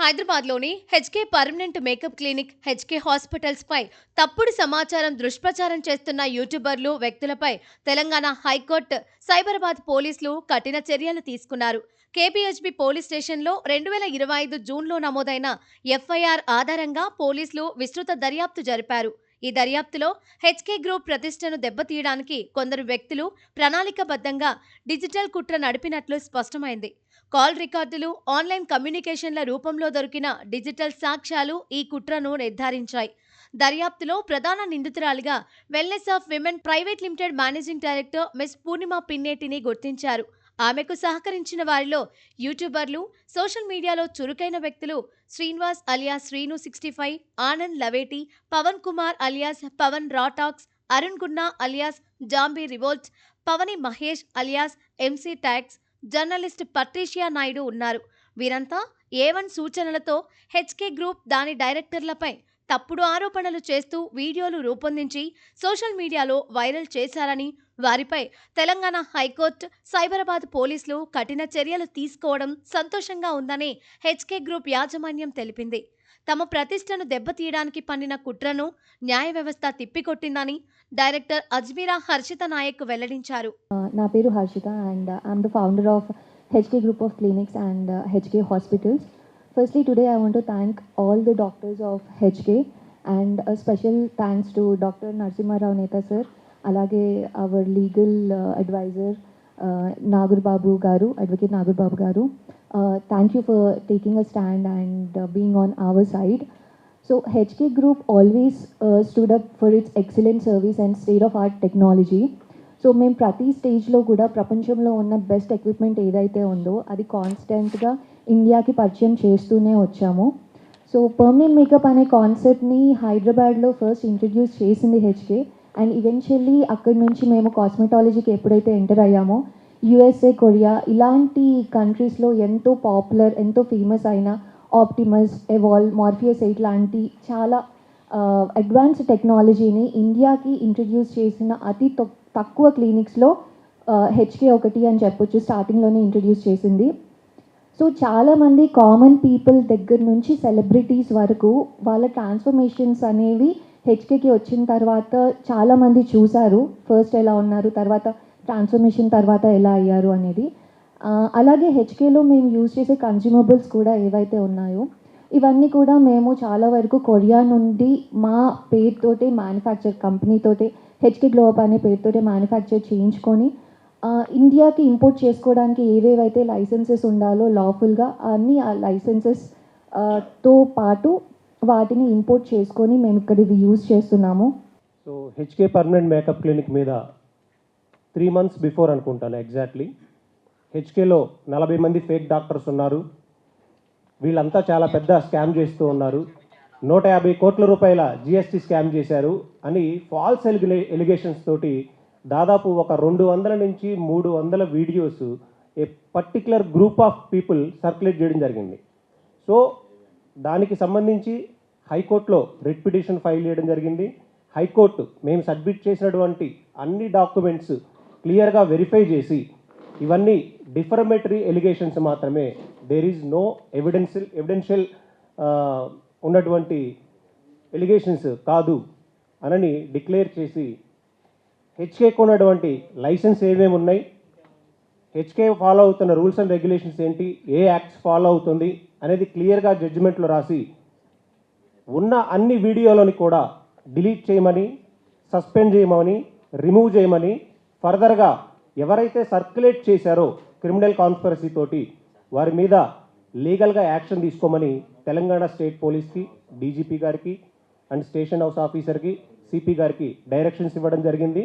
హైదరాబాద్లోని HK permanent makeup clinic, HK hospitals పై తప్పుడు సమాచారం దుష్ప్రచారం చేస్తున్న యూట్యూబర్లు, వ్యక్తులపై తెలంగాణ హైకోర్టు, సైబరాబాద్ పోలీసులు కఠిన చర్యలు తీసుకున్నారు. కేపీహెచ్బీ పోలీస్ స్టేషన్లో 2025 జూన్లో నమోదైన ఎఫ్ఐఆర్ ఆధారంగా పోలీసులు విస్తృత దర్యాప్తు జరిపారు. ఈ దర్యాప్తులో హెచ్కే గ్రూప్ ప్రతిష్టను దెబ్బతీయడానికి కొందరు వ్యక్తులు ప్రణాళికాబద్ధంగా డిజిటల్ కుట్ర నడిపినట్లు స్పష్టమైంది. కాల్ రికార్డులు, ఆన్లైన్ కమ్యూనికేషన్ల రూపంలో దొరికిన డిజిటల్ సాక్ష్యాలు ఈ కుట్రను నిర్ధారించాయి. దర్యాప్తులో ప్రధాన నిందితురాలిగా wellness of women private limited managing director miss Purnima పిన్నేటిని గుర్తించారు. ఆమెకు సహకరించిన వారిలో యూట్యూబర్లు, సోషల్ మీడియాలో చురుకైన వ్యక్తులు శ్రీనివాస్ అలియాస్ శ్రీను 65, ఆనంద్ లవేటి, పవన్ కుమార్ అలియాస్ పవన్ రాటాక్స్, Arun Gunna alias zombie revolt, Pavani Mahesh alias MC tax, journalist Patricia Naidu ఉన్నారు. వీరంతా A1 సూచనలతో హెచ్కే గ్రూప్, దాని డైరెక్టర్లపై తప్పుడు ఆరోపణలు చేస్తూ వీడియోలు రూపొందించి సోషల్ మీడియాలో వైరల్ చేశారని, వారిపై తెలంగాణ హైకోర్టు, సైబరాబాద్ పోలీసులు కఠిన చర్యలు తీసుకోవడం సంతోషంగా ఉందని హెచ్కే గ్రూప్ యాజమాన్యం తెలిపింది. తమ ప్రతిష్టను దెబ్బతీయడానికి పన్నిన కుట్రను న్యాయ వ్యవస్థ తిప్పికొట్టిందని డైరెక్టర్ అజ్మీరా హర్షిత నాయక్ వెల్లడించారు. నా పేరు Harshita and I'm the founder of HK Group of Clinics and HK Hospitals. Firstly, today I want to thank all the doctors of HK and a special thanks to Dr. Narsimha Rao Neta sir, alage our legal advisor Nagur Babu Garu, Advocate Nagur Babu Garu. Thank you for taking a stand and being on our side. So HK Group always stood up for its excellent service and state-of-art technology. So మేము ప్రతి స్టేజ్లో కూడా ప్రపంచంలో ఉన్న best equipment ఏదైతే ఉందో అది కాన్స్టెంట్గా ఇండియాకి పరిచయం చేస్తూనే వచ్చాము. సో పర్మనెంట్ మేకప్ అనే కాన్సెప్ట్ని హైదరాబాద్లో ఫస్ట్ ఇంట్రడ్యూస్ చేసింది హెచ్కే అండ్ ఈవెన్చువల్లీ అక్కడి నుంచి మేము కాస్మెటాలజీకి ఎప్పుడైతే ఎంటర్ అయ్యామో USA, కొరియా ఇలాంటి కంట్రీస్లో ఎంతో పాపులర్, ఎంతో ఫేమస్ అయిన ఆప్టిమస్, ఎవాల్వ్, మార్ఫియస్ 8 లాంటి చాలా అడ్వాన్స్డ్ టెక్నాలజీని ఇండియాకి ఇంట్రడ్యూస్ చేసిన అతి తక్కువ క్లినిక్స్లో హెచ్కే ఒకటి అని చెప్పొచ్చు. స్టార్టింగ్లోనే ఇంట్రడ్యూస్ చేసింది. సో చాలామంది కామన్ పీపుల్ దగ్గర నుంచి సెలబ్రిటీస్ వరకు వాళ్ళ ట్రాన్స్ఫర్మేషన్స్ అనేవి హెచ్కేకి వచ్చిన తర్వాత చాలామంది చూశారు. ఫస్ట్ ఎలా ఉన్నారు, తర్వాత ట్రాన్స్ఫర్మేషన్ తర్వాత ఎలా అయ్యారు అనేది. అలాగే హెచ్కేలో మేము యూజ్ చేసే కన్జ్యూమబుల్స్ కూడా ఏవైతే ఉన్నాయో ఇవన్నీ కూడా మేము చాలా వరకు కొరియా నుండి మా పేరుతోటే మ్యానుఫ్యాక్చర్ కంపెనీతోటే హెచ్కే గ్లోబ్ అనే పేరుతోటే మ్యానుఫ్యాక్చర్ చేయించుకొని ఇండియాకి ఇంపోర్ట్ చేసుకోవడానికి ఏవేవైతే లైసెన్సెస్ ఉండాలో లాఫుల్గా అన్ని ఆ లైసెన్సెస్ తో పాటు వాటిని ఇంపోర్ట్ చేసుకొని మేము ఇక్కడ ఇవి యూజ్ చేస్తున్నాము. So HK permanent makeup clinic మీద 3 months బిఫోర్ అనుకుంటాను ఎగ్జాక్ట్లీ హెచ్కేలో 40 మంది ఫేక్ డాక్టర్స్ ఉన్నారు, వీళ్ళంతా చాలా పెద్ద స్కామ్ చేస్తూ ఉన్నారు, 150 కోట్ల రూపాయల GST స్కామ్ చేశారు అని ఫాల్స్ ఎలిగేషన్స్ తోటి దాదాపు ఒక 200 నుంచి 300 videos A particular group of people circulate చేయడం జరిగింది. సో దానికి సంబంధించి హైకోర్టులో రిట్ పిటిషన్ ఫైల్ చేయడం జరిగింది. హైకోర్టు మేము సబ్మిట్ చేసినటువంటి అన్ని డాక్యుమెంట్స్ క్లియర్గా వెరిఫై చేసి ఇవన్నీ డిఫర్మేటరీ ఎలిగేషన్స్ మాత్రమే, దేర్ ఈజ్ నో ఎవిడెన్షియల్ ఉన్నటువంటి ఎలిగేషన్స్ కాదు అని డిక్లేర్ చేసి హెచ్కేకు ఉన్నటువంటి లైసెన్స్ ఏమేమి ఉన్నాయి, హెచ్కే ఫాలో అవుతున్న రూల్స్ అండ్ రెగ్యులేషన్స్ ఏంటి, ఏ యాక్ట్స్ ఫాలో అవుతుంది అనేది క్లియర్గా జడ్జిమెంట్లో రాసి ఉన్న అన్ని వీడియోలని కూడా డిలీట్ చేయమని, సస్పెండ్ చేయమని, రిమూవ్ చేయమని, ఫర్దర్గా ఎవరైతే సర్క్యులేట్ చేశారో క్రిమినల్ కాన్స్పిరసీ తోటి వారి మీద లీగల్గా యాక్షన్ తీసుకోమని తెలంగాణ స్టేట్ పోలీస్కి, డీజీపీ గారికి అండ్ స్టేషన్ హౌస్ ఆఫీసర్కి, సిపి గారికి డైరెక్షన్స్ ఇవ్వడం జరిగింది.